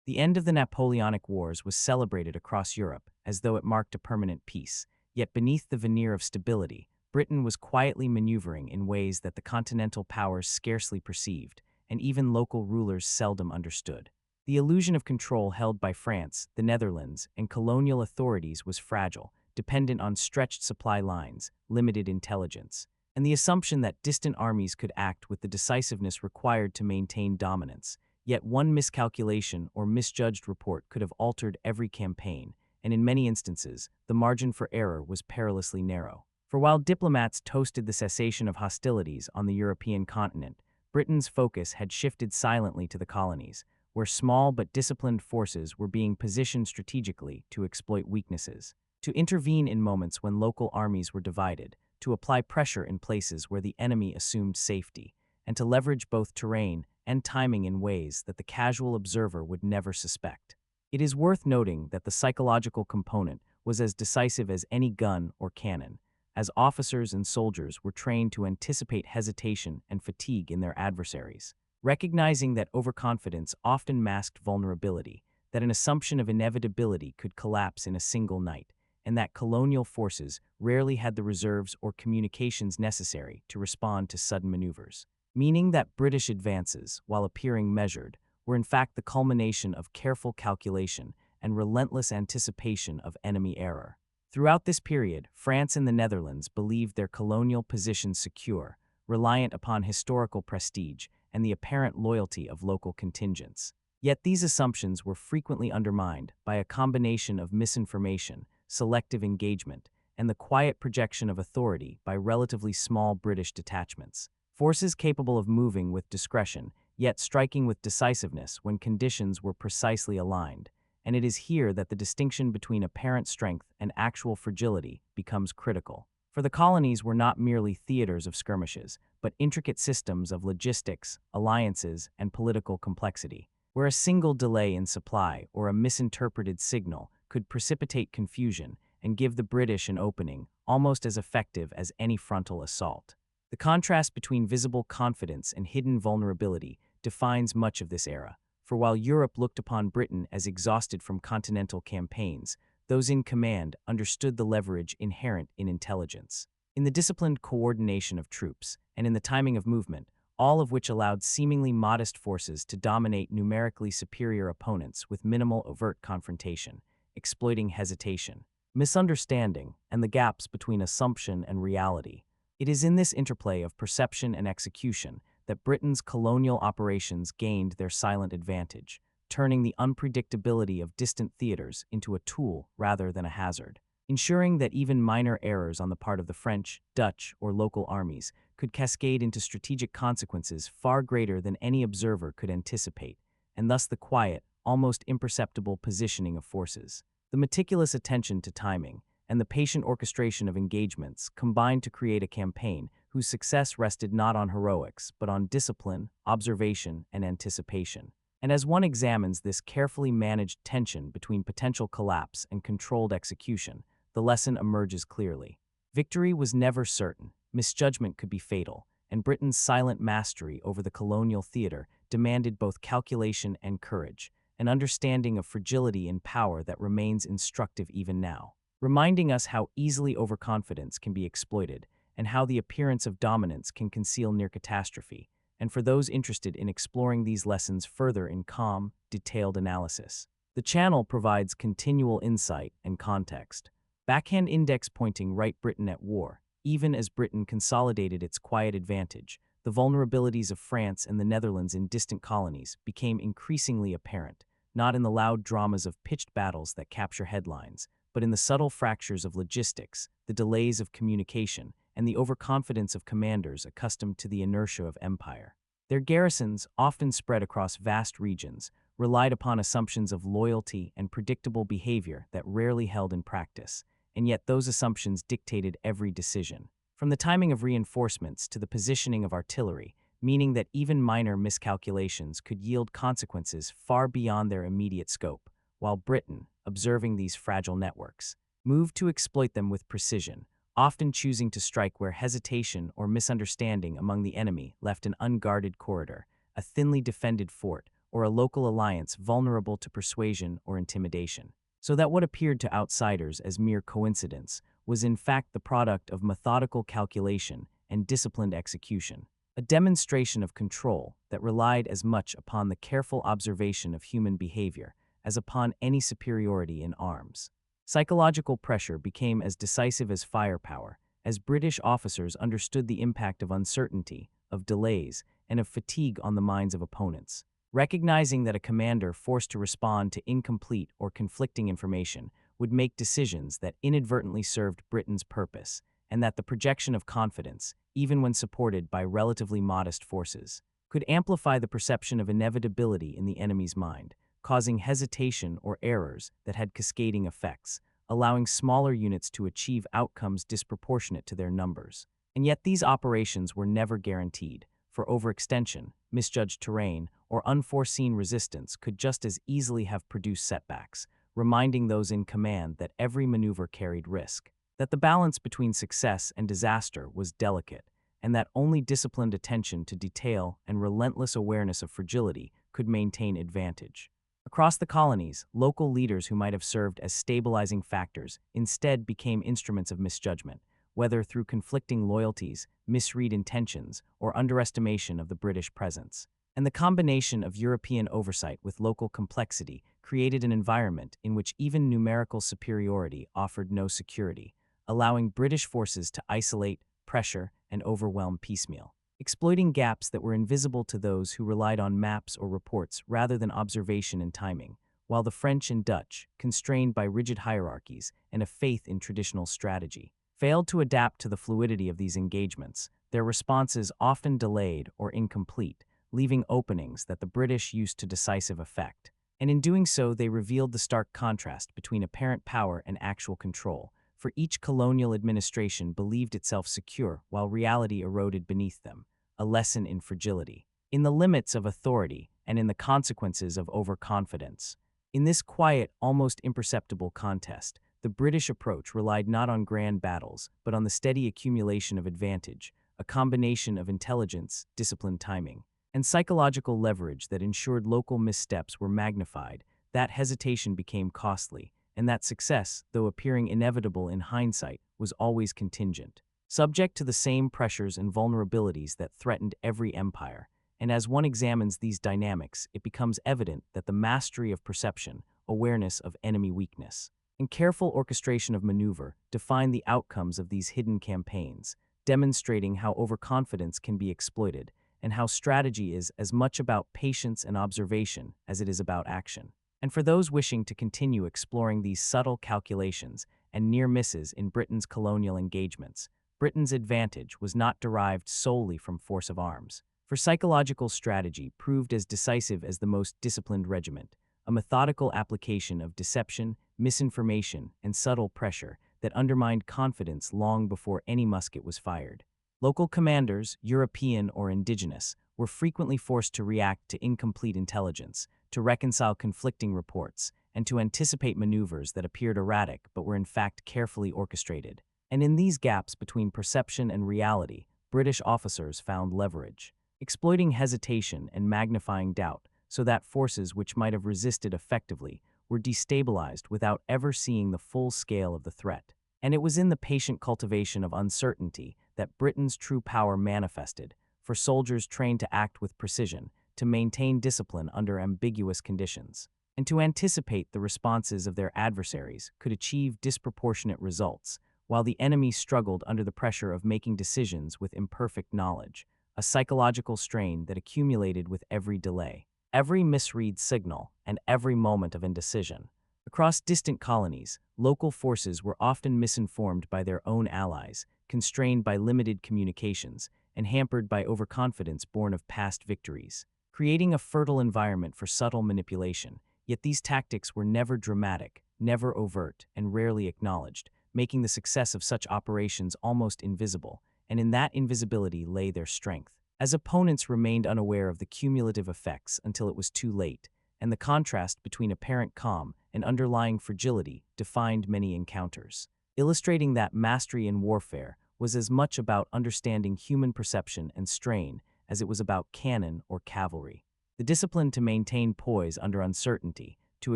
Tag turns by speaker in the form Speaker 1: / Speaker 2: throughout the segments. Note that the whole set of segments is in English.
Speaker 1: The end of the Napoleonic Wars was celebrated across Europe as though it marked a permanent peace, yet beneath the veneer of stability, Britain was quietly maneuvering in ways that the continental powers scarcely perceived, and even local rulers seldom understood. The illusion of control held by France, the Netherlands, and colonial authorities was fragile, dependent on stretched supply lines, limited intelligence, and the assumption that distant armies could act with the decisiveness required to maintain dominance. Yet one miscalculation or misjudged report could have altered every campaign, and in many instances, the margin for error was perilously narrow. For while diplomats toasted the cessation of hostilities on the European continent, Britain's focus had shifted silently to the colonies, where small but disciplined forces were being positioned strategically to exploit weaknesses, to intervene in moments when local armies were divided, to apply pressure in places where the enemy assumed safety, and to leverage both terrain and timing in ways that the casual observer would never suspect. It is worth noting that the psychological component was as decisive as any gun or cannon, as officers and soldiers were trained to anticipate hesitation and fatigue in their adversaries. Recognizing that overconfidence often masked vulnerability, that an assumption of inevitability could collapse in a single night, and that colonial forces rarely had the reserves or communications necessary to respond to sudden maneuvers. Meaning that British advances, while appearing measured, were in fact the culmination of careful calculation and relentless anticipation of enemy error. Throughout this period, France and the Netherlands believed their colonial position secure, reliant upon historical prestige and the apparent loyalty of local contingents. Yet these assumptions were frequently undermined by a combination of misinformation, selective engagement, and the quiet projection of authority by relatively small British detachments. Forces capable of moving with discretion, yet striking with decisiveness when conditions were precisely aligned. And it is here that the distinction between apparent strength and actual fragility becomes critical. For the colonies were not merely theaters of skirmishes, but intricate systems of logistics, alliances, and political complexity, where a single delay in supply or a misinterpreted signal could precipitate confusion and give the British an opening almost as effective as any frontal assault. The contrast between visible confidence and hidden vulnerability defines much of this era, for while Europe looked upon Britain as exhausted from continental campaigns, those in command understood the leverage inherent in intelligence, in the disciplined coordination of troops, and in the timing of movement, all of which allowed seemingly modest forces to dominate numerically superior opponents with minimal overt confrontation, exploiting hesitation, misunderstanding, and the gaps between assumption and reality. It is in this interplay of perception and execution that Britain's colonial operations gained their silent advantage, turning the unpredictability of distant theaters into a tool rather than a hazard, ensuring that even minor errors on the part of the French, Dutch, or local armies could cascade into strategic consequences far greater than any observer could anticipate, and thus the quiet, almost imperceptible positioning of forces. The meticulous attention to timing and the patient orchestration of engagements combined to create a campaign whose success rested not on heroics, but on discipline, observation, and anticipation. And as one examines this carefully managed tension between potential collapse and controlled execution, the lesson emerges clearly. Victory was never certain, misjudgment could be fatal, and Britain's silent mastery over the colonial theater demanded both calculation and courage, an understanding of fragility in power that remains instructive even now, reminding us how easily overconfidence can be exploited and how the appearance of dominance can conceal near catastrophe. And for those interested in exploring these lessons further in calm, detailed analysis, the channel provides continual insight and context. Backhand index pointing right Britain at war, even as Britain consolidated its quiet advantage, the vulnerabilities of France and the Netherlands in distant colonies became increasingly apparent, not in the loud dramas of pitched battles that capture headlines, but in the subtle fractures of logistics, the delays of communication, and the overconfidence of commanders accustomed to the inertia of empire. Their garrisons, often spread across vast regions, relied upon assumptions of loyalty and predictable behavior that rarely held in practice, and yet those assumptions dictated every decision, from the timing of reinforcements to the positioning of artillery, meaning that even minor miscalculations could yield consequences far beyond their immediate scope, while Britain, observing these fragile networks, moved to exploit them with precision, often choosing to strike where hesitation or misunderstanding among the enemy left an unguarded corridor, a thinly defended fort, or a local alliance vulnerable to persuasion or intimidation. So that what appeared to outsiders as mere coincidence was in fact the product of methodical calculation and disciplined execution, a demonstration of control that relied as much upon the careful observation of human behavior as upon any superiority in arms. Psychological pressure became as decisive as firepower, as British officers understood the impact of uncertainty, of delays, and of fatigue on the minds of opponents. Recognizing that a commander forced to respond to incomplete or conflicting information would make decisions that inadvertently served Britain's purpose, and that the projection of confidence, even when supported by relatively modest forces, could amplify the perception of inevitability in the enemy's mind, causing hesitation or errors that had cascading effects, allowing smaller units to achieve outcomes disproportionate to their numbers. And yet these operations were never guaranteed, for overextension, misjudged terrain, or unforeseen resistance could just as easily have produced setbacks, reminding those in command that every maneuver carried risk, that the balance between success and disaster was delicate, and that only disciplined attention to detail and relentless awareness of fragility could maintain advantage. Across the colonies, local leaders who might have served as stabilizing factors instead became instruments of misjudgment, whether through conflicting loyalties, misread intentions, or underestimation of the British presence. And the combination of European oversight with local complexity created an environment in which even numerical superiority offered no security, allowing British forces to isolate, pressure, and overwhelm piecemeal, exploiting gaps that were invisible to those who relied on maps or reports rather than observation and timing, while the French and Dutch, constrained by rigid hierarchies and a faith in traditional strategy, failed to adapt to the fluidity of these engagements. Their responses often delayed or incomplete, leaving openings that the British used to decisive effect. And in doing so, they revealed the stark contrast between apparent power and actual control, for each colonial administration believed itself secure while reality eroded beneath them, a lesson in fragility, in the limits of authority, and in the consequences of overconfidence. In this quiet, almost imperceptible contest, the British approach relied not on grand battles, but on the steady accumulation of advantage, a combination of intelligence, disciplined timing, and psychological leverage that ensured local missteps were magnified, that hesitation became costly, and that success, though appearing inevitable in hindsight, was always contingent, subject to the same pressures and vulnerabilities that threatened every empire. And as one examines these dynamics, it becomes evident that the mastery of perception, awareness of enemy weakness, and careful orchestration of maneuver define the outcomes of these hidden campaigns, demonstrating how overconfidence can be exploited and how strategy is as much about patience and observation as it is about action. And for those wishing to continue exploring these subtle calculations and near misses in Britain's colonial engagements, Britain's advantage was not derived solely from force of arms. For psychological strategy proved as decisive as the most disciplined regiment, a methodical application of deception, misinformation, and subtle pressure that undermined confidence long before any musket was fired. Local commanders, European or indigenous, were frequently forced to react to incomplete intelligence, to reconcile conflicting reports, and to anticipate maneuvers that appeared erratic but were in fact carefully orchestrated. And in these gaps between perception and reality, British officers found leverage, exploiting hesitation and magnifying doubt so that forces which might have resisted effectively were destabilized without ever seeing the full scale of the threat. And it was in the patient cultivation of uncertainty that Britain's true power manifested, for soldiers trained to act with precision, to maintain discipline under ambiguous conditions, and to anticipate the responses of their adversaries could achieve disproportionate results, while the enemy struggled under the pressure of making decisions with imperfect knowledge, a psychological strain that accumulated with every delay, every misread signal, and every moment of indecision. Across distant colonies, local forces were often misinformed by their own allies, constrained by limited communications, and hampered by overconfidence born of past victories, creating a fertile environment for subtle manipulation. Yet these tactics were never dramatic, never overt, and rarely acknowledged, making the success of such operations almost invisible, and in that invisibility lay their strength, as opponents remained unaware of the cumulative effects until it was too late, and the contrast between apparent calm and underlying fragility defined many encounters, illustrating that mastery in warfare was as much about understanding human perception and strain as it was about cannon or cavalry. the discipline to maintain poise under uncertainty, to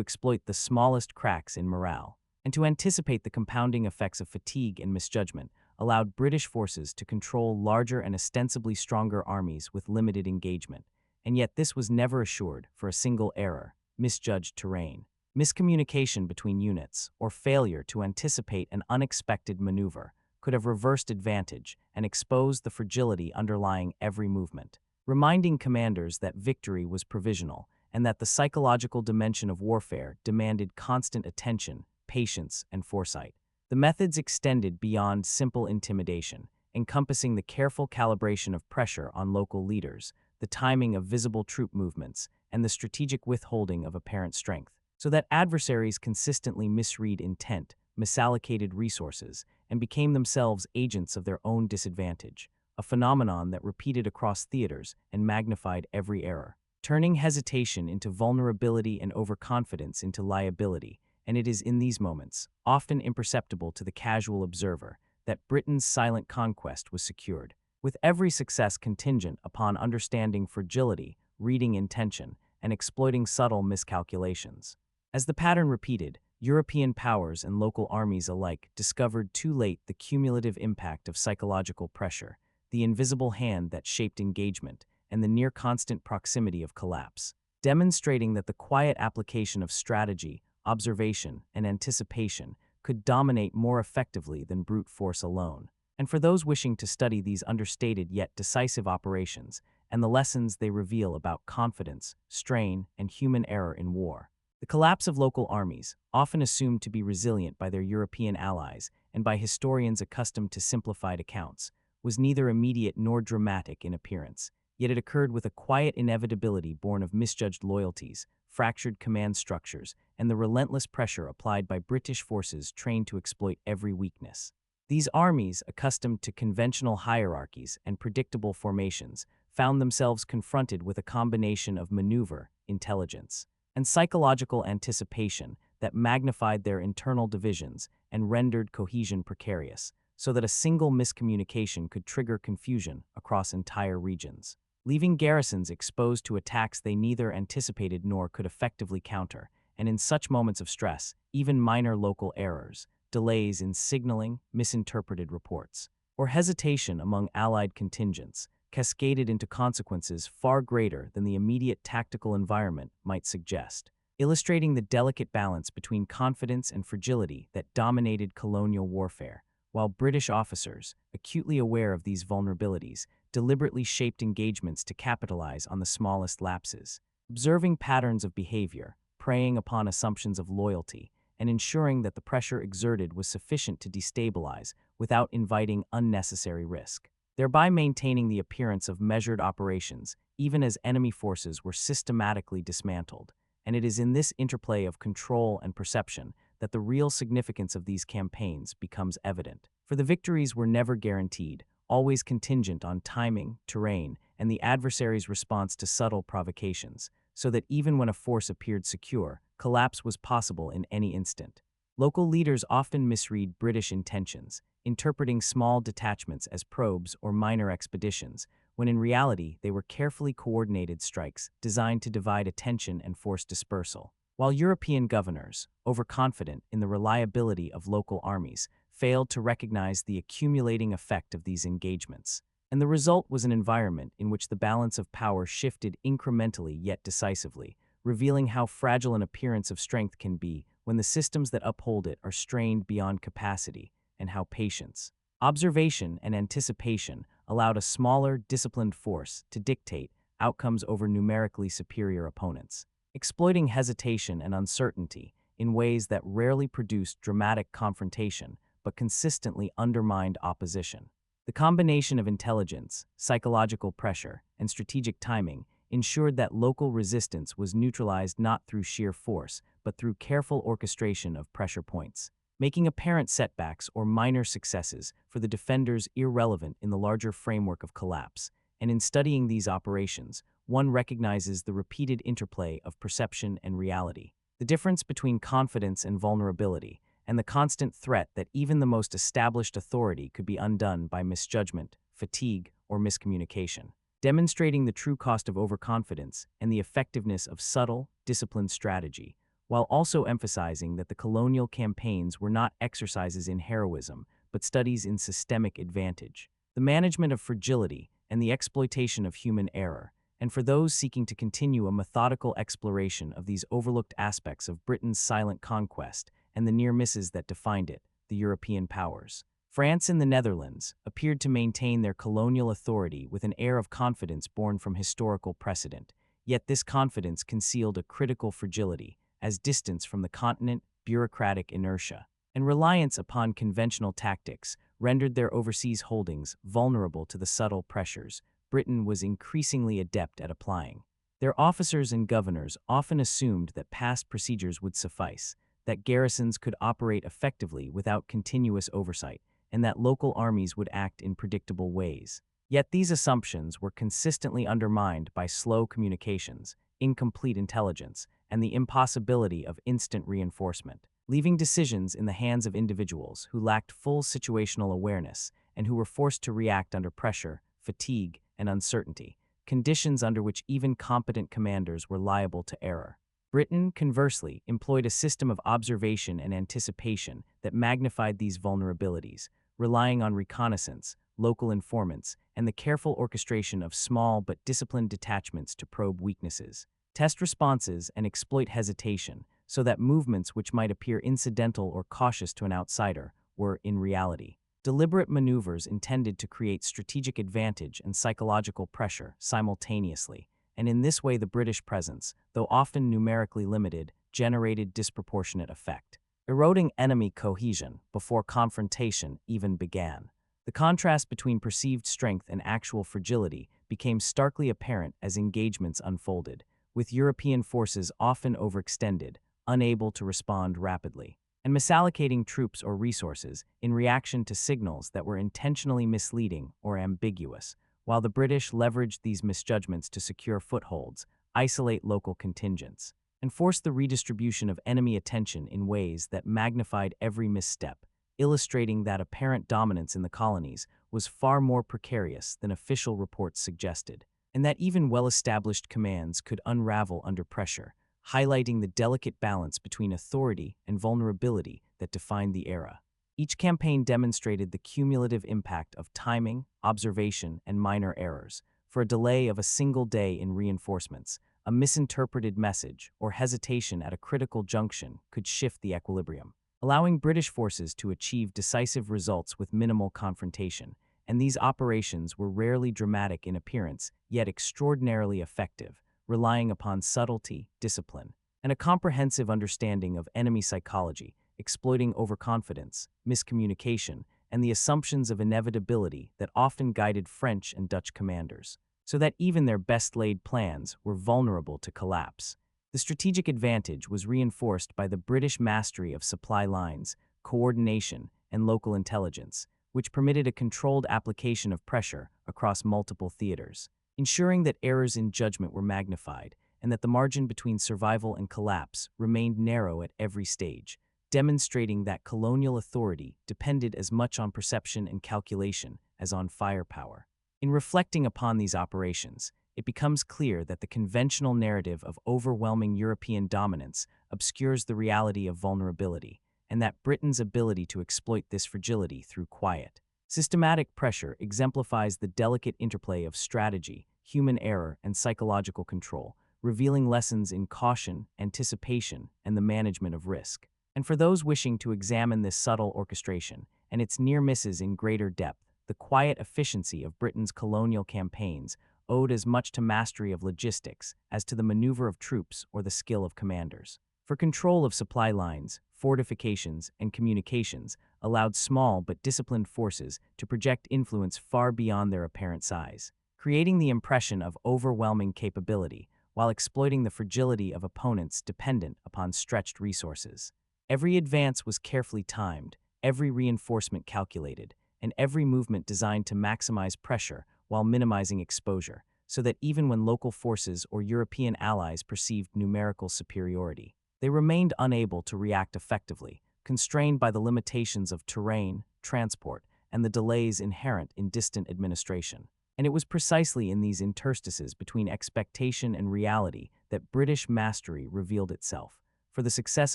Speaker 1: exploit the smallest cracks in morale, and to anticipate the compounding effects of fatigue and misjudgment, allowed British forces to control larger and ostensibly stronger armies with limited engagement. And yet this was never assured for a single error: misjudged terrain, miscommunication between units, or failure to anticipate an unexpected maneuver could have reversed advantage and exposed the fragility underlying every movement, reminding commanders that victory was provisional and that the psychological dimension of warfare demanded constant attention, patience, and foresight. The methods extended beyond simple intimidation, encompassing the careful calibration of pressure on local leaders, the timing of visible troop movements, and the strategic withholding of apparent strength, so that adversaries consistently misread intent, misallocated resources, and became themselves agents of their own disadvantage, a phenomenon that repeated across theaters and magnified every error, turning hesitation into vulnerability and overconfidence into liability. And it is in these moments, often imperceptible to the casual observer, that Britain's silent conquest was secured, with every success contingent upon understanding fragility, reading intention, and exploiting subtle miscalculations. As the pattern repeated, European powers and local armies alike discovered too late the cumulative impact of psychological pressure, the invisible hand that shaped engagement, and the near-constant proximity of collapse, demonstrating that the quiet application of strategy, observation, and anticipation could dominate more effectively than brute force alone. And for those wishing to study these understated yet decisive operations and the lessons they reveal about confidence, strain, and human error in war, the collapse of local armies, often assumed to be resilient by their European allies and by historians accustomed to simplified accounts, was neither immediate nor dramatic in appearance, yet it occurred with a quiet inevitability born of misjudged loyalties, fractured command structures, and the relentless pressure applied by British forces trained to exploit every weakness. These armies, accustomed to conventional hierarchies and predictable formations, found themselves confronted with a combination of maneuver, intelligence, and psychological anticipation that magnified their internal divisions and rendered cohesion precarious, so that a single miscommunication could trigger confusion across entire regions, leaving garrisons exposed to attacks they neither anticipated nor could effectively counter. And in such moments of stress, even minor local errors, delays in signaling, misinterpreted reports, or hesitation among Allied contingents cascaded into consequences far greater than the immediate tactical environment might suggest, illustrating the delicate balance between confidence and fragility that dominated colonial warfare, while British officers, acutely aware of these vulnerabilities, deliberately shaped engagements to capitalize on the smallest lapses, observing patterns of behavior, preying upon assumptions of loyalty, and ensuring that the pressure exerted was sufficient to destabilize without inviting unnecessary risk, thereby maintaining the appearance of measured operations even as enemy forces were systematically dismantled. And it is in this interplay of control and perception that the real significance of these campaigns becomes evident. For the victories were never guaranteed, always contingent on timing, terrain, and the adversary's response to subtle provocations, so that even when a force appeared secure, collapse was possible in any instant. Local leaders often misread British intentions, interpreting small detachments as probes or minor expeditions, when in reality they were carefully coordinated strikes designed to divide attention and force dispersal. While European governors, overconfident in the reliability of local armies, failed to recognize the accumulating effect of these engagements. And the result was an environment in which the balance of power shifted incrementally yet decisively, revealing how fragile an appearance of strength can be when the systems that uphold it are strained beyond capacity, and how patience, observation, and anticipation allowed a smaller, disciplined force to dictate outcomes over numerically superior opponents, exploiting hesitation and uncertainty in ways that rarely produced dramatic confrontation but consistently undermined opposition. The combination of intelligence, psychological pressure, and strategic timing ensured that local resistance was neutralized not through sheer force, but through careful orchestration of pressure points, making apparent setbacks or minor successes for the defenders irrelevant in the larger framework of collapse. And in studying these operations, one recognizes the repeated interplay of perception and reality, the difference between confidence and vulnerability, and the constant threat that even the most established authority could be undone by misjudgment, fatigue, or miscommunication, demonstrating the true cost of overconfidence and the effectiveness of subtle, disciplined strategy, while also emphasizing that the colonial campaigns were not exercises in heroism, but studies in systemic advantage, the management of fragility, and the exploitation of human error, and for those seeking to continue a methodical exploration of these overlooked aspects of Britain's silent conquest and the near misses that defined it, the European powers. France and the Netherlands appeared to maintain their colonial authority with an air of confidence born from historical precedent, yet this confidence concealed a critical fragility, as distance from the continent, bureaucratic inertia, and reliance upon conventional tactics rendered their overseas holdings vulnerable to the subtle pressures Britain was increasingly adept at applying. Their officers and governors often assumed that past procedures would suffice, that garrisons could operate effectively without continuous oversight, and that local armies would act in predictable ways. Yet these assumptions were consistently undermined by slow communications, incomplete intelligence, and the impossibility of instant reinforcement, leaving decisions in the hands of individuals who lacked full situational awareness and who were forced to react under pressure, fatigue, and uncertainty, conditions under which even competent commanders were liable to error. Britain, conversely, employed a system of observation and anticipation that magnified these vulnerabilities, relying on reconnaissance, local informants, and the careful orchestration of small but disciplined detachments to probe weaknesses, test responses, and exploit hesitation, so that movements which might appear incidental or cautious to an outsider were, in reality, deliberate maneuvers intended to create strategic advantage and psychological pressure simultaneously, and in this way the British presence, though often numerically limited, generated disproportionate effect, eroding enemy cohesion before confrontation even began. The contrast between perceived strength and actual fragility became starkly apparent as engagements unfolded, with European forces often overextended, unable to respond rapidly, and misallocating troops or resources in reaction to signals that were intentionally misleading or ambiguous, while the British leveraged these misjudgments to secure footholds, isolate local contingents, and force the redistribution of enemy attention in ways that magnified every misstep, illustrating that apparent dominance in the colonies was far more precarious than official reports suggested, and that even well-established commands could unravel under pressure, highlighting the delicate balance between authority and vulnerability that defined the era. Each campaign demonstrated the cumulative impact of timing, observation, and minor errors. For a delay of a single day in reinforcements, a misinterpreted message or hesitation at a critical junction could shift the equilibrium, allowing British forces to achieve decisive results with minimal confrontation, and these operations were rarely dramatic in appearance, yet extraordinarily effective, relying upon subtlety, discipline, and a comprehensive understanding of enemy psychology, exploiting overconfidence, miscommunication, and the assumptions of inevitability that often guided French and Dutch commanders, so that even their best-laid plans were vulnerable to collapse. The strategic advantage was reinforced by the British mastery of supply lines, coordination, and local intelligence, which permitted a controlled application of pressure across multiple theaters, ensuring that errors in judgment were magnified and that the margin between survival and collapse remained narrow at every stage, demonstrating that colonial authority depended as much on perception and calculation as on firepower. In reflecting upon these operations, it becomes clear that the conventional narrative of overwhelming European dominance obscures the reality of vulnerability, and that Britain's ability to exploit this fragility through quiet, systematic pressure exemplifies the delicate interplay of strategy, human error, and psychological control, revealing lessons in caution, anticipation, and the management of risk. And for those wishing to examine this subtle orchestration and its near misses in greater depth, the quiet efficiency of Britain's colonial campaigns owed as much to mastery of logistics as to the maneuver of troops or the skill of commanders. For control of supply lines, fortifications, and communications allowed small but disciplined forces to project influence far beyond their apparent size, creating the impression of overwhelming capability while exploiting the fragility of opponents dependent upon stretched resources. Every advance was carefully timed, every reinforcement calculated, and every movement designed to maximize pressure while minimizing exposure, so that even when local forces or European allies perceived numerical superiority, they remained unable to react effectively, constrained by the limitations of terrain, transport, and the delays inherent in distant administration. And it was precisely in these interstices between expectation and reality that British mastery revealed itself, for the success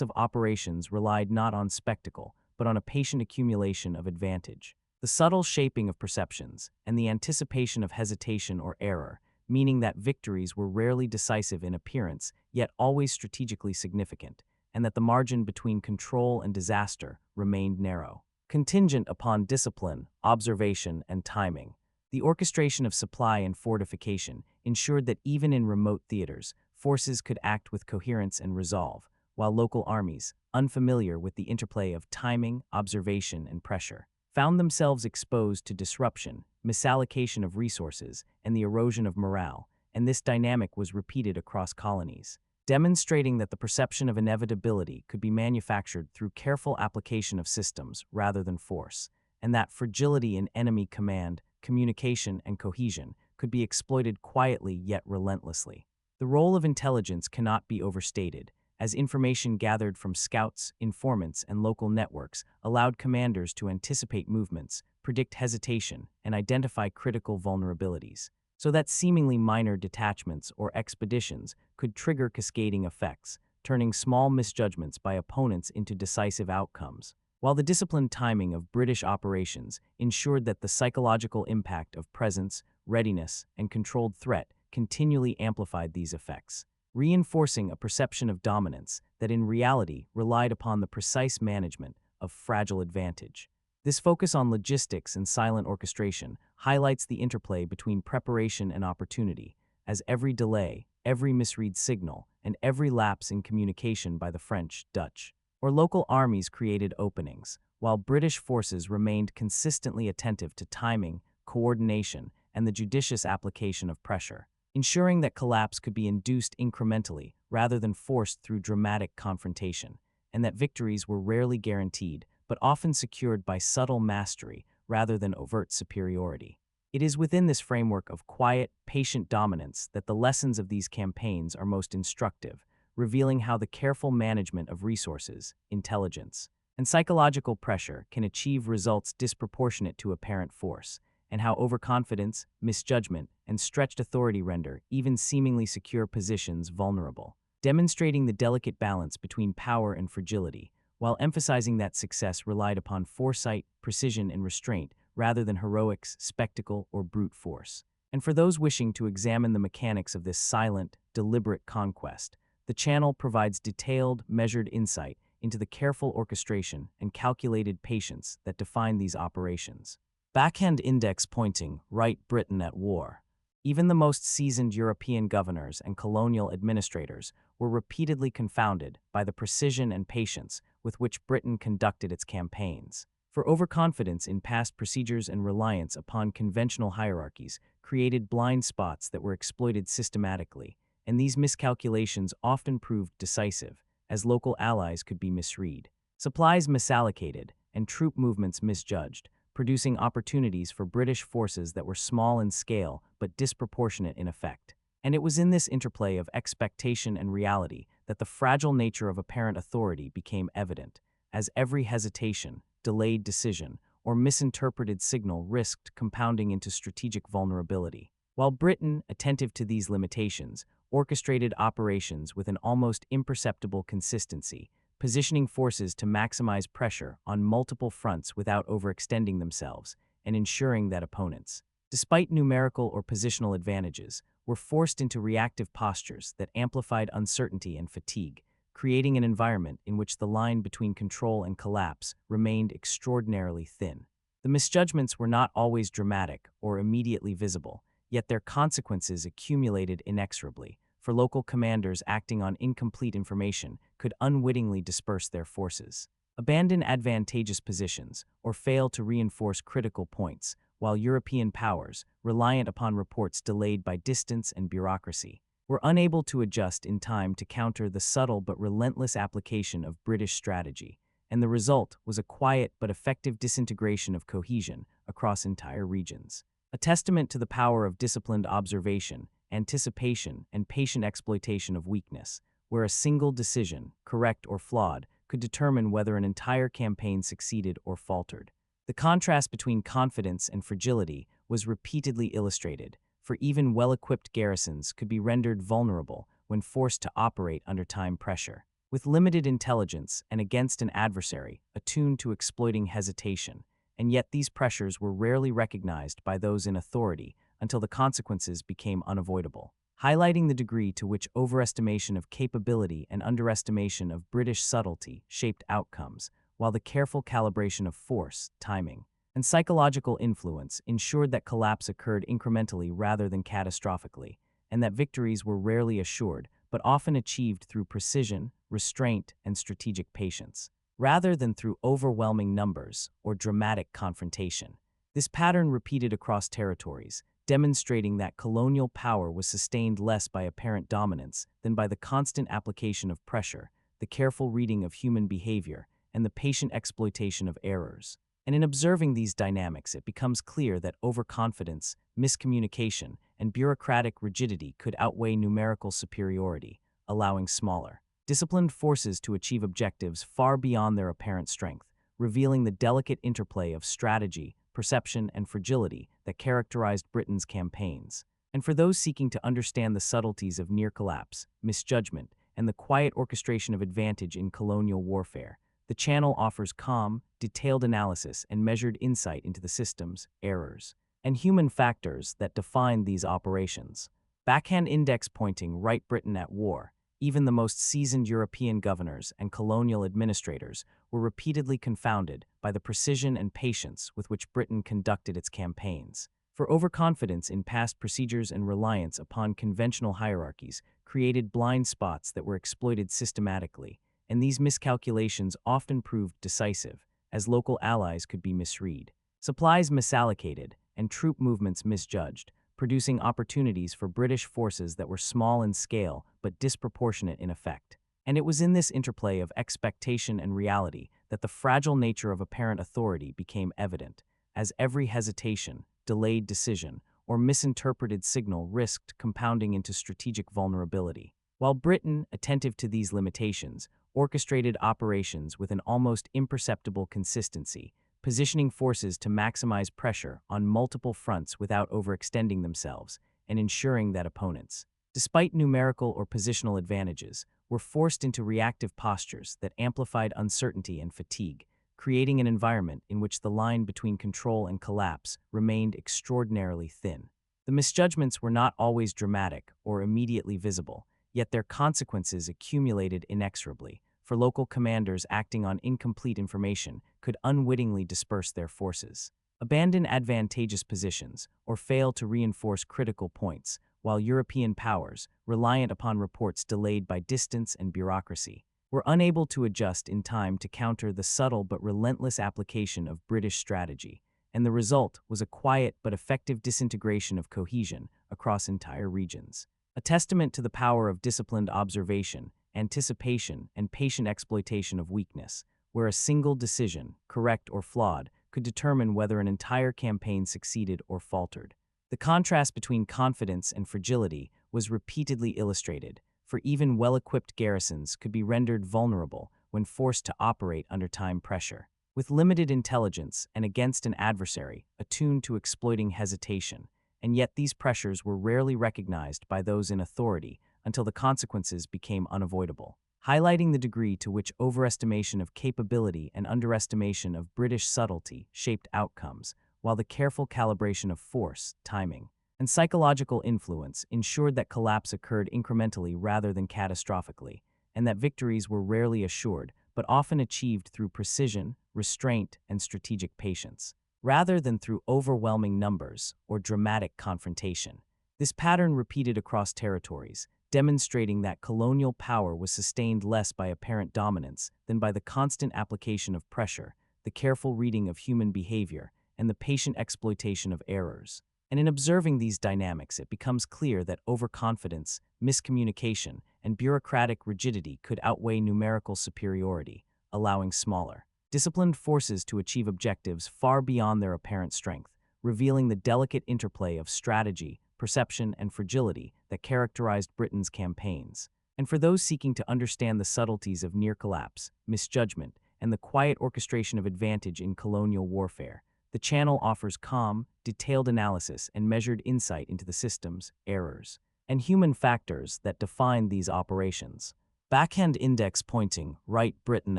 Speaker 1: of operations relied not on spectacle, but on a patient accumulation of advantage. The subtle shaping of perceptions, and the anticipation of hesitation or error, meaning that victories were rarely decisive in appearance, yet always strategically significant, and that the margin between control and disaster remained narrow. Contingent upon discipline, observation, and timing, the orchestration of supply and fortification ensured that even in remote theaters, forces could act with coherence and resolve, while local armies, unfamiliar with the interplay of timing, observation, and pressure, found themselves exposed to disruption, misallocation of resources, and the erosion of morale, and this dynamic was repeated across colonies, demonstrating that the perception of inevitability could be manufactured through careful application of systems rather than force, and that fragility in enemy command, communication, and cohesion could be exploited quietly yet relentlessly. The role of intelligence cannot be overstated, as information gathered from scouts, informants, and local networks allowed commanders to anticipate movements, predict hesitation, and identify critical vulnerabilities, so that seemingly minor detachments or expeditions could trigger cascading effects, turning small misjudgments by opponents into decisive outcomes. While the disciplined timing of British operations ensured that the psychological impact of presence, readiness, and controlled threat continually amplified these effects, reinforcing a perception of dominance that in reality relied upon the precise management of fragile advantage. This focus on logistics and silent orchestration highlights the interplay between preparation and opportunity, as every delay, every misread signal, and every lapse in communication by the French, Dutch, or local armies created openings, while British forces remained consistently attentive to timing, coordination, and the judicious application of pressure, ensuring that collapse could be induced incrementally rather than forced through dramatic confrontation, and that victories were rarely guaranteed but often secured by subtle mastery rather than overt superiority. It is within this framework of quiet, patient dominance that the lessons of these campaigns are most instructive, revealing how the careful management of resources, intelligence, and psychological pressure can achieve results disproportionate to apparent force, and how overconfidence, misjudgment, and stretched authority render even seemingly secure positions vulnerable, demonstrating the delicate balance between power and fragility, while emphasizing that success relied upon foresight, precision, and restraint rather than heroics, spectacle, or brute force. And for those wishing to examine the mechanics of this silent, deliberate conquest, the channel provides detailed, measured insight into the careful orchestration and calculated patience that define these operations. Backhand index pointing, right Britain at war. Even the most seasoned European governors and colonial administrators were repeatedly confounded by the precision and patience with which Britain conducted its campaigns. For overconfidence in past procedures and reliance upon conventional hierarchies created blind spots that were exploited systematically, and these miscalculations often proved decisive, as local allies could be misread, supplies misallocated, and troop movements misjudged, producing opportunities for British forces that were small in scale but disproportionate in effect. And it was in this interplay of expectation and reality that the fragile nature of apparent authority became evident, as every hesitation, delayed decision, or misinterpreted signal risked compounding into strategic vulnerability. While Britain, attentive to these limitations, orchestrated operations with an almost imperceptible consistency, positioning forces to maximize pressure on multiple fronts without overextending themselves, and ensuring that opponents, despite numerical or positional advantages, were forced into reactive postures that amplified uncertainty and fatigue, creating an environment in which the line between control and collapse remained extraordinarily thin. The misjudgments were not always dramatic or immediately visible, yet their consequences accumulated inexorably, for local commanders acting on incomplete information could unwittingly disperse their forces, abandon advantageous positions, or fail to reinforce critical points, while European powers, reliant upon reports delayed by distance and bureaucracy, were unable to adjust in time to counter the subtle but relentless application of British strategy, and the result was a quiet but effective disintegration of cohesion across entire regions. A testament to the power of disciplined observation, anticipation, and patient exploitation of weakness, where a single decision, correct or flawed, could determine whether an entire campaign succeeded or faltered. The contrast between confidence and fragility was repeatedly illustrated, for even well-equipped garrisons could be rendered vulnerable when forced to operate under time pressure. With limited intelligence and against an adversary attuned to exploiting hesitation, and yet these pressures were rarely recognized by those in authority until the consequences became unavoidable, highlighting the degree to which overestimation of capability and underestimation of British subtlety shaped outcomes, while the careful calibration of force, timing, and psychological influence ensured that collapse occurred incrementally rather than catastrophically, and that victories were rarely assured but often achieved through precision, restraint, and strategic patience, rather than through overwhelming numbers or dramatic confrontation. This pattern repeated across territories, demonstrating that colonial power was sustained less by apparent dominance than by the constant application of pressure, the careful reading of human behavior, and the patient exploitation of errors. And in observing these dynamics, it becomes clear that overconfidence, miscommunication, and bureaucratic rigidity could outweigh numerical superiority, allowing smaller, disciplined forces to achieve objectives far beyond their apparent strength, revealing the delicate interplay of strategy, perception, and fragility that characterized Britain's campaigns. And for those seeking to understand the subtleties of near collapse, misjudgment, and the quiet orchestration of advantage in colonial warfare, the channel offers calm, detailed analysis and measured insight into the systems, errors, and human factors that define these operations. Backhand index pointing right Britain at war. Even the most seasoned European governors and colonial administrators were repeatedly confounded by the precision and patience with which Britain conducted its campaigns. For overconfidence in past procedures and reliance upon conventional hierarchies created blind spots that were exploited systematically, and these miscalculations often proved decisive, as local allies could be misread, supplies misallocated, and troop movements misjudged, producing opportunities for British forces that were small in scale but disproportionate in effect. And it was in this interplay of expectation and reality that the fragile nature of apparent authority became evident, as every hesitation, delayed decision, or misinterpreted signal risked compounding into strategic vulnerability. While Britain, attentive to these limitations, orchestrated operations with an almost imperceptible consistency, positioning forces to maximize pressure on multiple fronts without overextending themselves, and ensuring that opponents, despite numerical or positional advantages, were forced into reactive postures that amplified uncertainty and fatigue, creating an environment in which the line between control and collapse remained extraordinarily thin. The misjudgments were not always dramatic or immediately visible, yet their consequences accumulated inexorably, for local commanders acting on incomplete information could unwittingly disperse their forces, abandon advantageous positions, or fail to reinforce critical points, while European powers, reliant upon reports delayed by distance and bureaucracy, were unable to adjust in time to counter the subtle but relentless application of British strategy, and the result was a quiet but effective disintegration of cohesion across entire regions. A testament to the power of disciplined observation, anticipation, and patient exploitation of weakness, where a single decision, correct or flawed, could determine whether an entire campaign succeeded or faltered. The contrast between confidence and fragility was repeatedly illustrated, for even well-equipped garrisons could be rendered vulnerable when forced to operate under time pressure. With limited intelligence and against an adversary attuned to exploiting hesitation, and yet these pressures were rarely recognized by those in authority until the consequences became unavoidable, highlighting the degree to which overestimation of capability and underestimation of British subtlety shaped outcomes, while the careful calibration of force, timing, and psychological influence ensured that collapse occurred incrementally rather than catastrophically, and that victories were rarely assured but often achieved through precision, restraint, and strategic patience, rather than through overwhelming numbers or dramatic confrontation. This pattern repeated across territories, demonstrating that colonial power was sustained less by apparent dominance than by the constant application of pressure, the careful reading of human behavior, and the patient exploitation of errors. And in observing these dynamics, it becomes clear that overconfidence, miscommunication, and bureaucratic rigidity could outweigh numerical superiority, allowing smaller, disciplined forces to achieve objectives far beyond their apparent strength, revealing the delicate interplay of strategy, perception, and fragility that characterized Britain's campaigns. And for those seeking to understand the subtleties of near collapse, misjudgment, and the quiet orchestration of advantage in colonial warfare, The channel offers calm, detailed analysis and measured insight into the systems, errors, and human factors that define these operations. Backhand index pointing, right Britain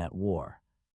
Speaker 1: at war.